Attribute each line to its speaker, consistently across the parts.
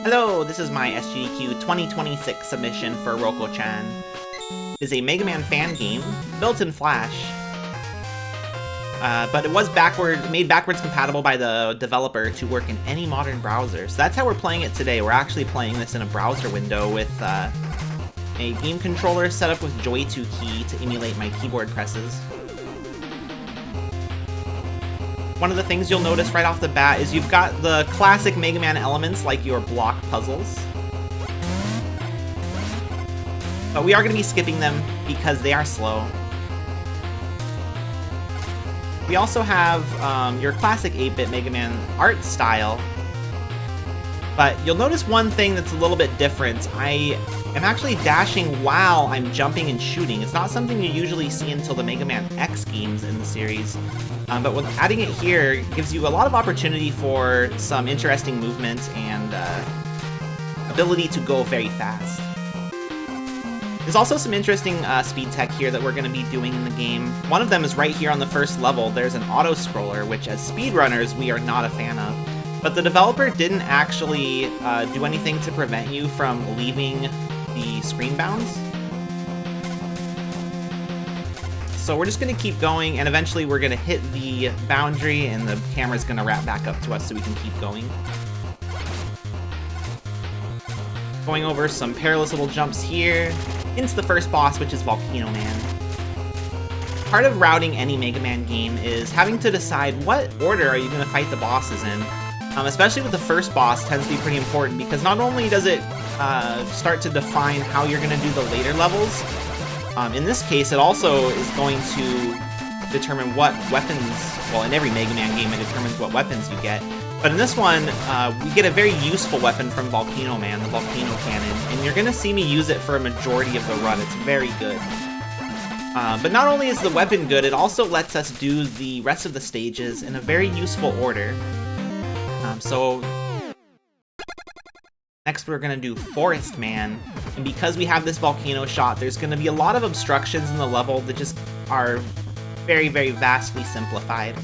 Speaker 1: Hello, this is my SGDQ 2026 submission for Rokko Chan. It is a Mega Man fan game, built in Flash. But it was made backwards compatible by the developer to work in any modern browser. So that's how we're playing it today. We're actually playing this in a browser window with a game controller set up with Joy 2 key to emulate my keyboard presses. One of the things you'll notice right off the bat is you've got the classic Mega Man elements like your block puzzles. But we are going to be skipping them because they are slow. We also have your classic 8-bit Mega Man art style. But you'll notice one thing that's a little bit different. I am actually dashing while I'm jumping and shooting. It's not something you usually see until the Mega Man X games in the series. But with adding it here, it gives you a lot of opportunity for some interesting movement and ability to go very fast. There's also some interesting speed tech here that we're going to be doing in the game. One of them is right here on the first level. There's an auto-scroller, which as speedrunners, we are not a fan of. But the developer didn't actually do anything to prevent you from leaving the screen bounds. So we're just going to keep going, and eventually we're going to hit the boundary, and the camera's going to wrap back up to us so we can keep going. Going over some perilous little jumps here, into the first boss, which is Volcano Man. Part of routing any Mega Man game is having to decide what order are you going to fight the bosses in. Especially with the first boss tends to be pretty important, because not only does it start to define how you're going to do the later levels, in this case it also is going to determine what weapons, well in every Mega Man game it determines what weapons you get, but in this one we get a very useful weapon from Volcano Man, the Volcano Cannon, and you're going to see me use it for a majority of the run. It's very good. But not only is the weapon good, it also lets us do the rest of the stages in a very useful order. So next we're going to do Forest Man, and because we have this volcano shot, there's going to be a lot of obstructions in the level that just are very, very vastly simplified.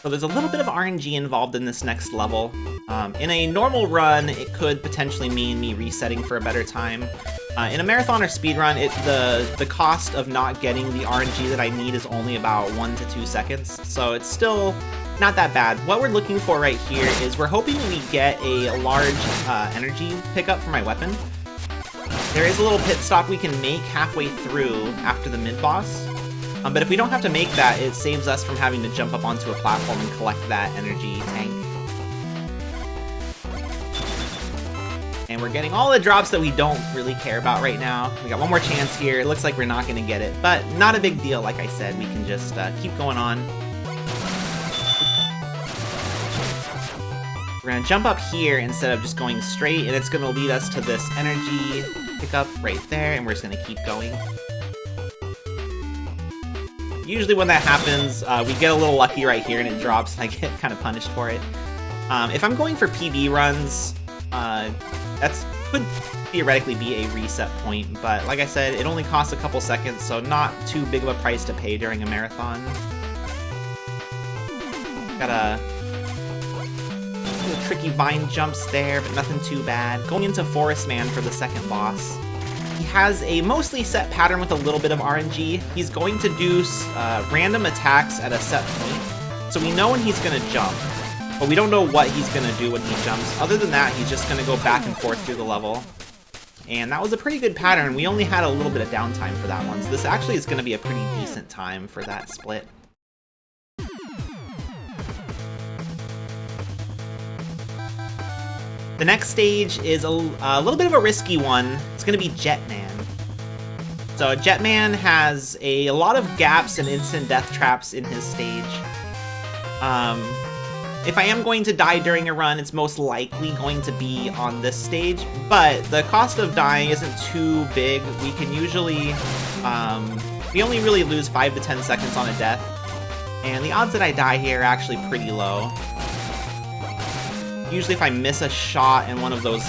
Speaker 1: So there's a little bit of RNG involved in this next level. In a normal run, it could potentially mean me resetting for a better time. In a marathon or speedrun, the cost of not getting the RNG that I need is only about 1 to 2 seconds, so it's still not that bad. What we're looking for right here is we're hoping we get a large energy pickup for my weapon. There is a little pit stop we can make halfway through after the mid-boss, but if we don't have to make that, it saves us from having to jump up onto a platform and collect that energy tank. And we're getting all the drops that we don't really care about right now. We got one more chance here. It looks like we're not going to get it, but not a big deal. Like I said, we can just keep going on. We're going to jump up here instead of just going straight, and it's going to lead us to this energy pickup right there, and we're just going to keep going. Usually when that happens, we get a little lucky right here, and it drops, and I get kind of punished for it. If I'm going for PB runs, that could theoretically be a reset point, but like I said, it only costs a couple seconds, so not too big of a price to pay during a marathon. Got a little tricky vine jumps there, but nothing too bad. Going into Forest Man for the second boss. He has a mostly set pattern with a little bit of RNG. He's going to do random attacks at a set point, so we know when he's going to jump. But we don't know what he's going to do when he jumps. Other than that, he's just going to go back and forth through the level. And that was a pretty good pattern. We only had a little bit of downtime for that one, so this actually is going to be a pretty decent time for that split. The next stage is a little bit of a risky one. It's going to be Jetman. So Jetman has a lot of gaps and instant death traps in his stage. If I am going to die during a run, it's most likely going to be on this stage, but the cost of dying isn't too big. We can usually, we only really lose 5 to 10 seconds on a death, and the odds that I die here are actually pretty low. Usually if I miss a shot and one of those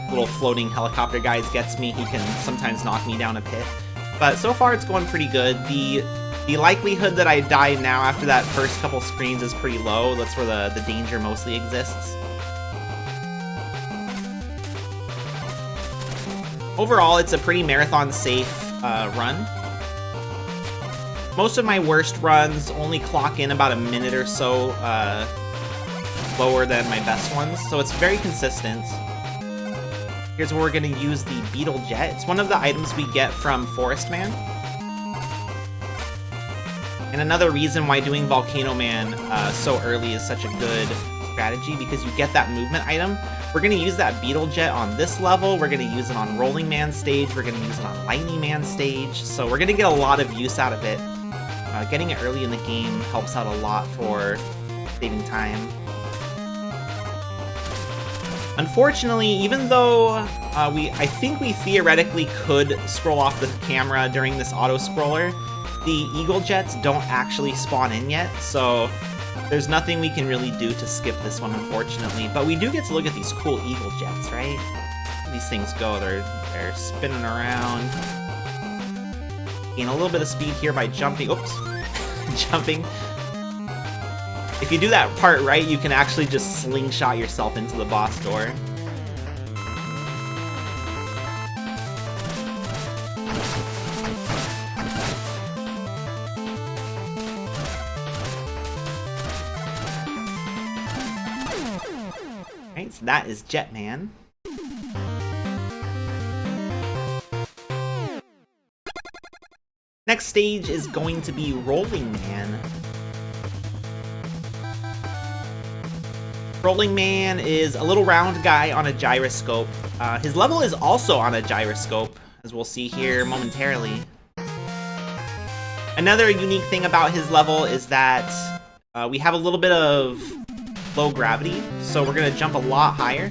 Speaker 1: little floating helicopter guys gets me, he can sometimes knock me down a pit. But so far it's going pretty good. The likelihood that I die now after that first couple screens is pretty low. That's where the danger mostly exists. Overall, it's a pretty marathon-safe run. Most of my worst runs only clock in about a minute or so lower than my best ones, so it's very consistent. Here's where we're going to use the Beetle Jet. It's one of the items we get from Forest Man. And another reason why doing Volcano Man so early is such a good strategy, because you get that movement item. We're going to use that Beetle Jet on this level, we're going to use it on Rolling Man stage, we're going to use it on Lightning Man stage, so we're going to get a lot of use out of it. Getting it early in the game helps out a lot for saving time. Unfortunately, even though I think we theoretically could scroll off the camera during this auto-scroller, the Eagle Jets don't actually spawn in yet, so there's nothing we can really do to skip this one, unfortunately. But we do get to look at these cool Eagle Jets, right? These things go, they're spinning around. Gain a little bit of speed here by jumping. Oops. Jumping. If you do that part right, you can actually just slingshot yourself into the boss door. Alright, so that is Jetman. Next stage is going to be Rolling Man. Rolling Man is a little round guy on a gyroscope. His level is also on a gyroscope, as we'll see here momentarily. Another unique thing about his level is that we have a little bit of low gravity, so we're going to jump a lot higher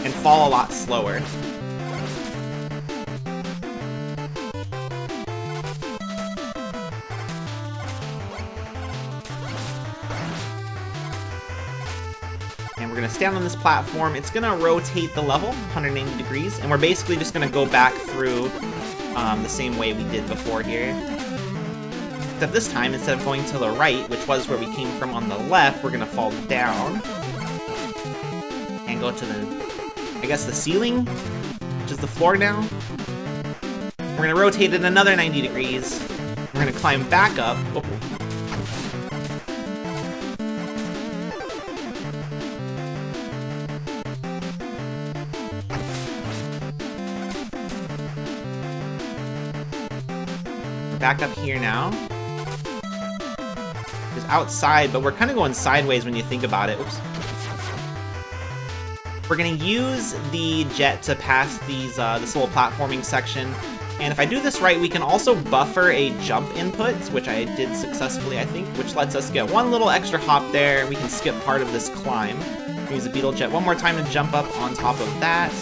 Speaker 1: and fall a lot slower. And we're going to stand on this platform. It's going to rotate the level 180 degrees, and we're basically just going to go back through the same way we did before here. Except this time, instead of going to the right, which was where we came from on the left, we're going to fall down and go to the, I guess, the ceiling, which is the floor now. We're going to rotate it another 90 degrees. We're going to climb back up. Oh. Back up here now. It's outside, but we're kind of going sideways when you think about it. Oops. We're going to use the jet to pass these this little platforming section. And if I do this right, we can also buffer a jump input, which I did successfully, I think, which lets us get one little extra hop there, and we can skip part of this climb. Use the Beetle Jet one more time to jump up on top of that.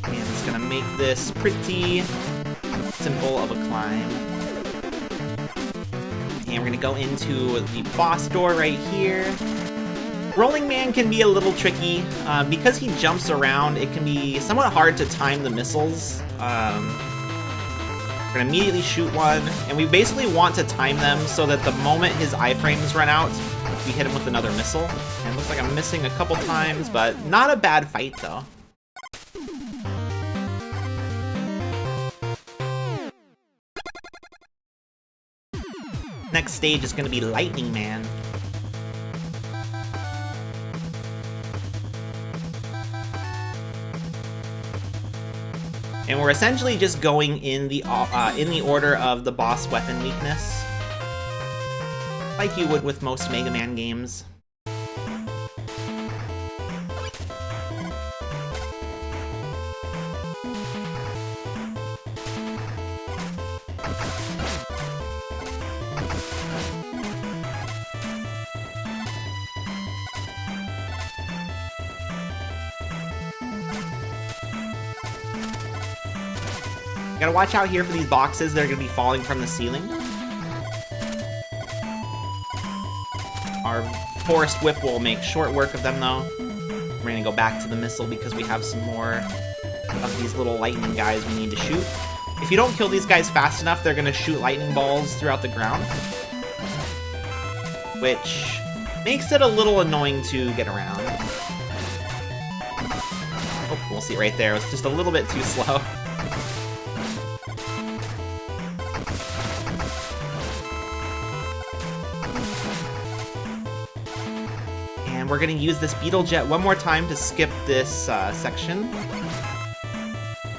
Speaker 1: And it's going to make this pretty simple of a climb. And we're gonna go into the boss door right here. Rolling Man can be a little tricky. Because he jumps around, it can be somewhat hard to time the missiles. We're gonna immediately shoot one, and we basically want to time them so that the moment his iframes run out, we hit him with another missile. And it looks like I'm missing a couple times, but not a bad fight though. Next stage is going to be Lightning Man. And we're essentially just going in the order of the boss weapon weakness, like you would with most Mega Man games. Gotta watch out here for these boxes that are gonna be falling from the ceiling. Our Forest Whip will make short work of them though. We're gonna go back to the missile because we have some more of these little lightning guys we need to shoot. If you don't kill these guys fast enough, they're going to shoot lightning balls throughout the ground, which makes it a little annoying to get around. Oh, we'll see right there. It was just a little bit too slow. And we're going to use this beetle jet one more time to skip this section.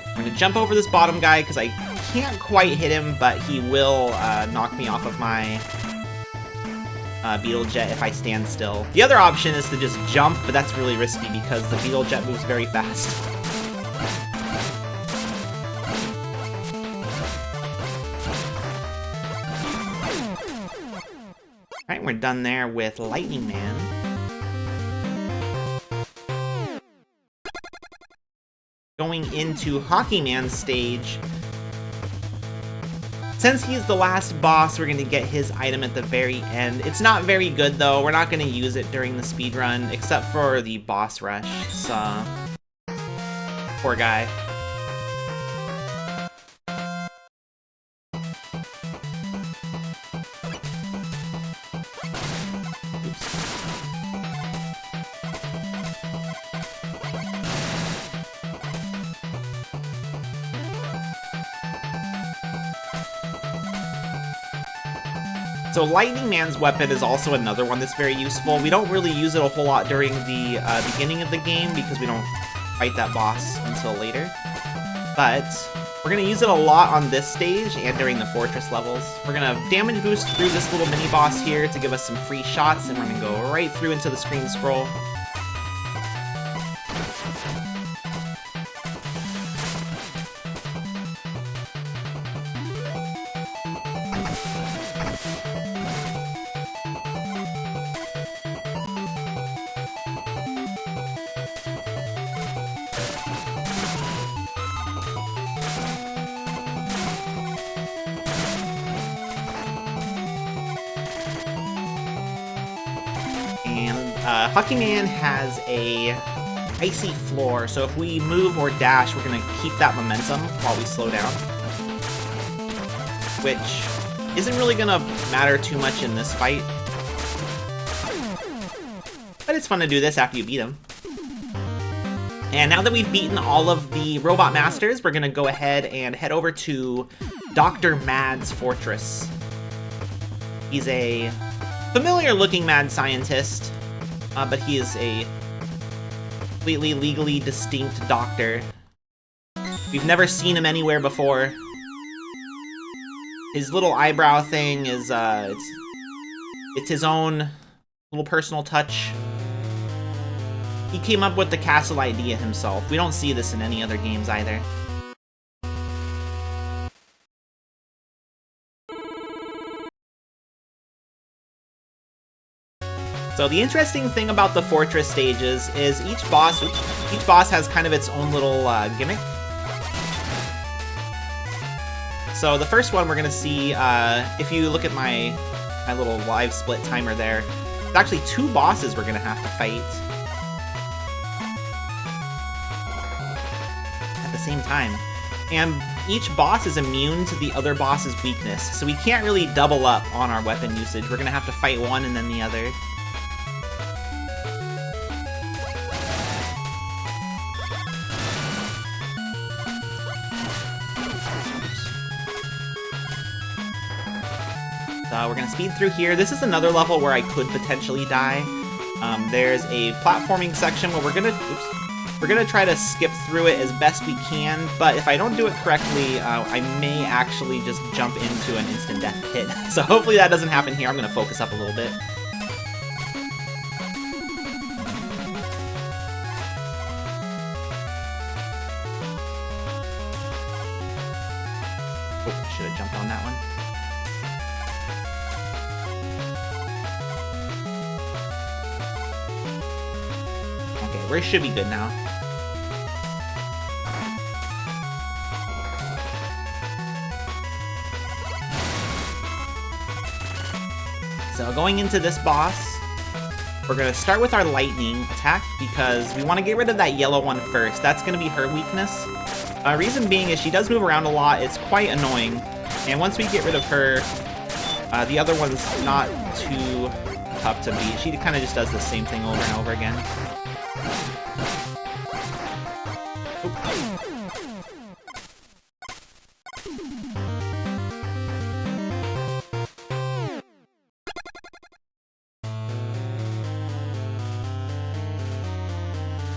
Speaker 1: I'm going to jump over this bottom guy because I can't quite hit him, but he will knock me off of my beetle jet if I stand still. The other option is to just jump, but that's really risky because the beetle jet moves very fast. Alright, we're done there with Lightning Man. Going into Hockey Man's stage. Since he's the last boss, we're going to get his item at the very end. It's not very good, though. We're not going to use it during the speedrun, except for the boss rush. So, poor guy. So Lightning Man's weapon is also another one that's very useful. We don't really use it a whole lot during the beginning of the game because we don't fight that boss until later. But we're going to use it a lot on this stage and during the fortress levels. We're going to damage boost through this little mini-boss here to give us some free shots, and we're going to go right through into the screen scroll. Hockey Man has a icy floor, so if we move or dash, we're going to keep that momentum while we slow down. Which isn't really going to matter too much in this fight. But it's fun to do this after you beat him. And now that we've beaten all of the Robot Masters, we're going to go ahead and head over to Dr. Mad's Fortress. He's a familiar-looking mad scientist. But he is a completely legally distinct doctor. We've never seen him anywhere before. His little eyebrow thing is, it's his own little personal touch. He came up with the castle idea himself. We don't see this in any other games either. So the interesting thing about the fortress stages is each boss has kind of its own little gimmick. So the first one we're gonna see, if you look at my little live split timer there, it's actually 2 bosses we're gonna have to fight at the same time. And each boss is immune to the other boss's weakness, so we can't really double up on our weapon usage. We're gonna have to fight one and then the other. We're going to speed through here. This is another level where I could potentially die. There's a platforming section where we're gonna try to skip through it as best we can, but if I don't do it correctly, I may actually just jump into an instant death pit. So hopefully that doesn't happen here. I'm going to focus up a little bit. Oh, should have jumped on that one. Where should be good now. So going into this boss, We're going to start with our lightning attack because we want to get rid of that yellow one first. That's going to be her weakness. Reason being is she does move around a lot. It's quite annoying. And once we get rid of her, the other one's not too tough to beat. She kind of just does the same thing over and over again.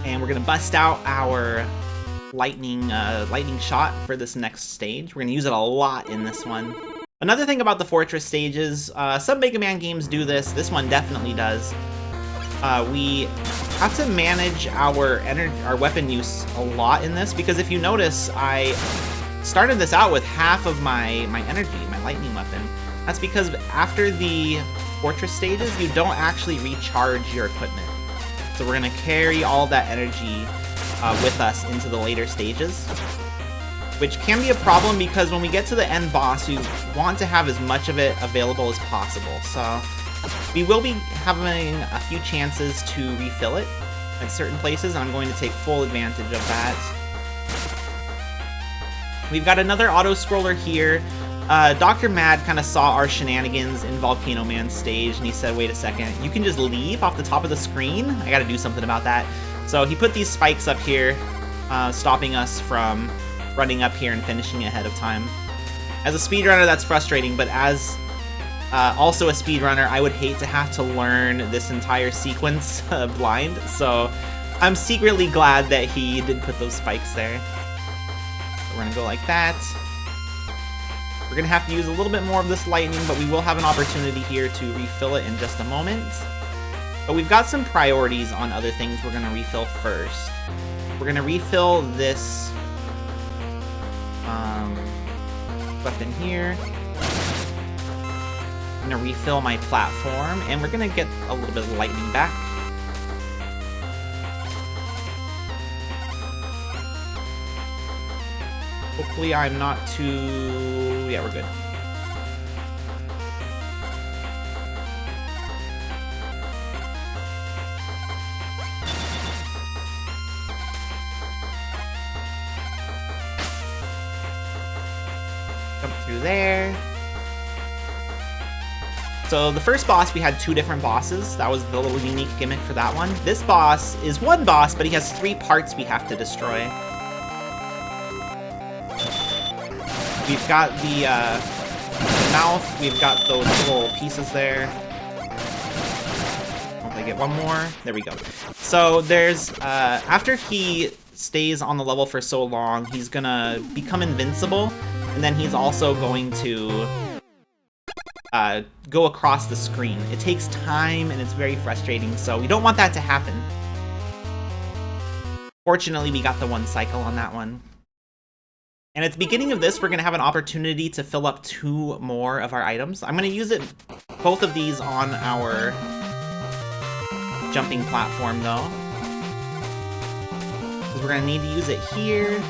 Speaker 1: And we're gonna bust out our lightning shot for this next stage. We're gonna use it a lot in this one. Another thing about the fortress stages, some Mega Man games do this. This one definitely does. We have to manage our weapon use a lot in this because if you notice, I started this out with half of my energy, my lightning weapon. That's because after the fortress stages, you don't actually recharge your equipment. So we're gonna carry all that energy with us into the later stages, which can be a problem because when we get to the end boss, we want to have as much of it available as possible. So we will be having a few chances to refill it at certain places, and I'm going to take full advantage of that. We've got another auto-scroller here. Dr. Mad kind of saw our shenanigans in Volcano Man's stage, and he said, wait a second, you can just leave off the top of the screen? I gotta do something about that. So he put these spikes up here, stopping us from running up here and finishing ahead of time. As a speedrunner, that's frustrating, but as also a speedrunner, I would hate to have to learn this entire sequence blind, so I'm secretly glad that he did put those spikes there. So we're gonna go like that. We're gonna have to use a little bit more of this lightning, but we will have an opportunity here to refill it in just a moment. But we've got some priorities on other things we're gonna refill first. We're gonna refill this weapon here. I'm gonna refill my platform, and we're gonna get a little bit of lightning back. Hopefully I'm not too... yeah, we're good. Jump through there. So the first boss, we had 2 different bosses. That was the little unique gimmick for that one. This boss is one boss, but he has 3 parts we have to destroy. We've got the mouth, we've got those little pieces there. Hope I get one more. There we go. So there's, after he stays on the level for so long, he's gonna become invincible, and then he's also going to go across the screen. It takes time, and it's very frustrating, so we don't want that to happen. Fortunately, we got the 1 cycle on that one. And at the beginning of this, we're going to have an opportunity to fill up 2 more of our items. I'm going to use both of these on our jumping platform, though. Because we're going to need to use it here.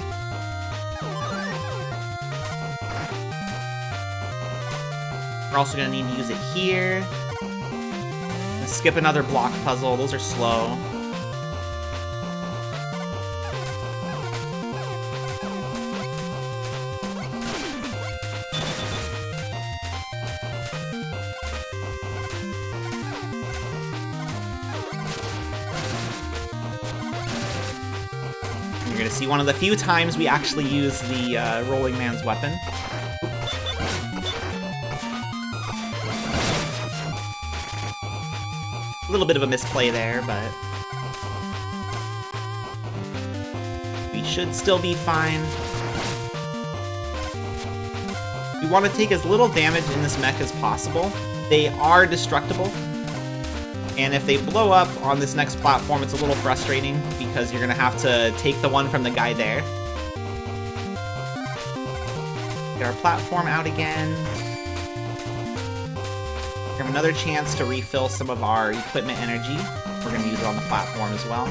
Speaker 1: We're also going to need to use it here. Skip another block puzzle. Those are slow. You're going to see one of the few times we actually use the Rolling Man's weapon. A little bit of a misplay there, but we should still be fine. We want to take as little damage in this mech as possible. They are destructible. And if they blow up on this next platform, it's a little frustrating because you're going to have to take the one from the guy there. Get our platform out again. We have another chance to refill some of our equipment energy. We're going to use it on the platform as well.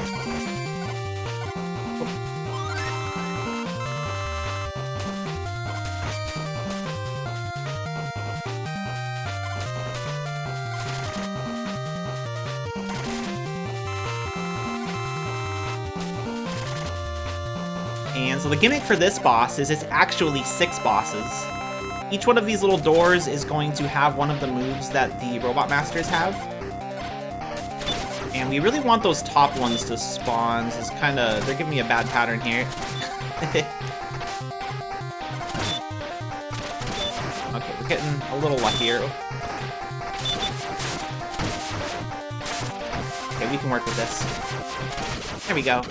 Speaker 1: And so the gimmick for this boss is it's actually 6 bosses. Each one of these little doors is going to have one of the moves that the Robot Masters have. And we really want those top ones to spawn. This is kinda, they're giving me a bad pattern here. Okay, we're getting a little luckier. Okay, we can work with this. There we go.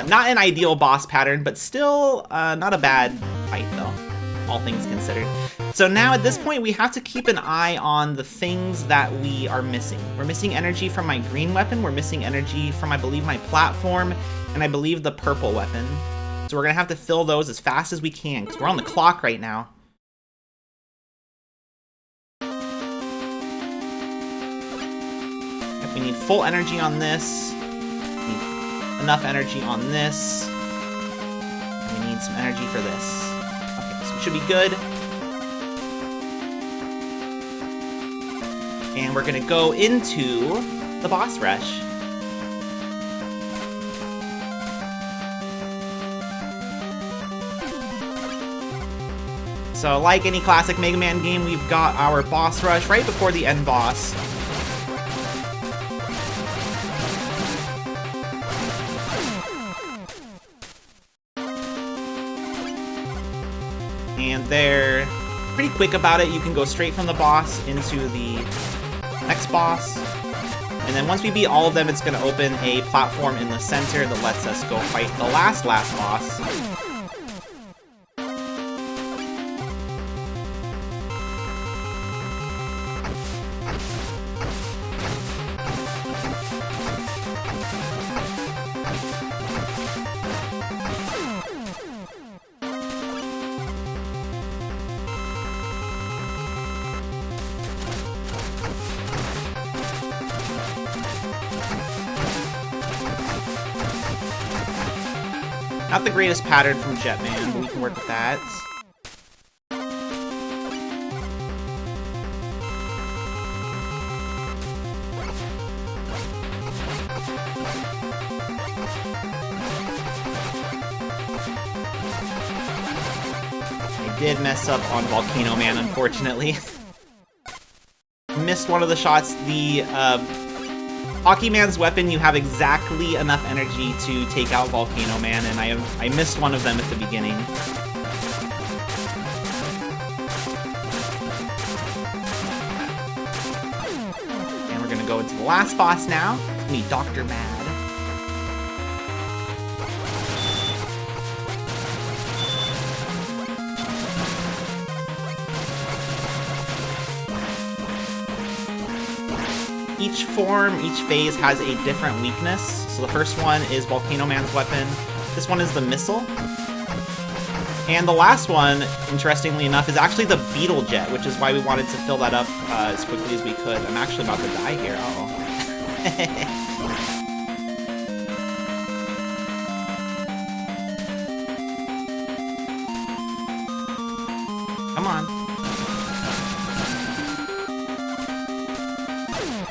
Speaker 1: Not an ideal boss pattern, but still not a bad fight, though, all things considered. So now at this point, we have to keep an eye on the things that we are missing. We're missing energy from my green weapon. We're missing energy from, I believe, my platform, and I believe the purple weapon. So we're going to have to fill those as fast as we can, because we're on the clock right now. If we need full energy on this. Enough energy on this. And we need some energy for this. Okay, so we should be good. And we're gonna go into the boss rush. So like any classic Mega Man game, we've got our boss rush right before the end boss. And they're pretty quick about it. You can go straight from the boss into the next boss. And then once we beat all of them, it's going to open a platform in the center that lets us go fight the last boss. Not the greatest pattern from Jetman, but we can work with that. I did mess up on Volcano Man, unfortunately. Missed one of the shots. The Hockey Man's weapon, you have exactly enough energy to take out Volcano Man, and I missed one of them at the beginning. And we're gonna go into the last boss now. It's gonna be Dr. Mad. Each form, each phase has a different weakness. So the first one is Volcano Man's weapon. This one is the missile. And the last one, interestingly enough, is actually the Beetle Jet, which is why we wanted to fill that up as quickly as we could. I'm actually about to die here. Uh-oh. Come on.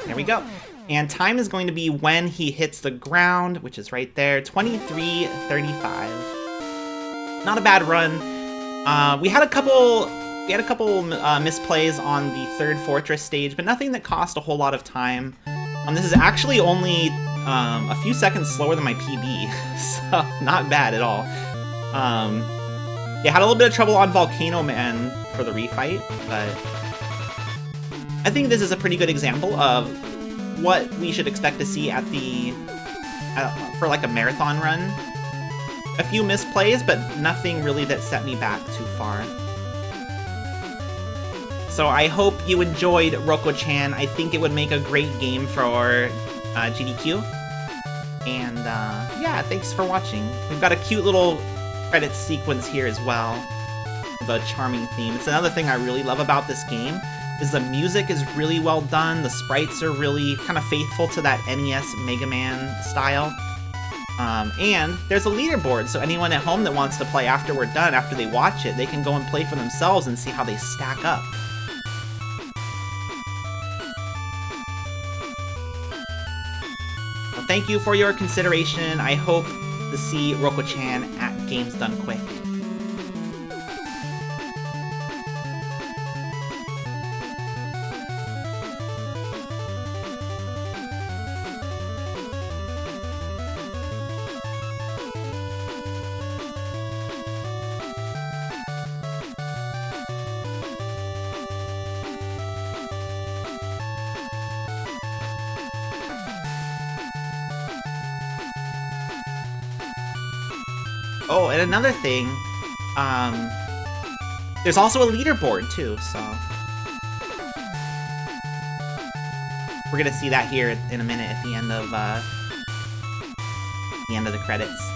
Speaker 1: There we go. And time is going to be when he hits the ground, which is right there, 23:35. Not a bad run. We had a couple misplays on the third fortress stage, but nothing that cost a whole lot of time. This is actually only a few seconds slower than my PB, so not bad at all. Yeah, had a little bit of trouble on Volcano Man for the refight, but I think this is a pretty good example of what we should expect to see at the for like a marathon run. A few misplays, but nothing really that set me back too far. So I hope you enjoyed Rokko Chan. I think it would make a great game for GDQ. And yeah, thanks for watching. We've got a cute little credits sequence here as well. The charming theme. It's another thing I really love about this game, is the music is really well done. The sprites are really kind of faithful to that NES Mega Man style. And there's a leaderboard, so anyone at home that wants to play after we're done, after they watch it, they can go and play for themselves and see how they stack up. Well, thank you for your consideration. I hope to see Rokko Chan at Games Done Quick. Oh, and another thing, there's also a leaderboard too, so we're gonna see that here in a minute at the end of the credits.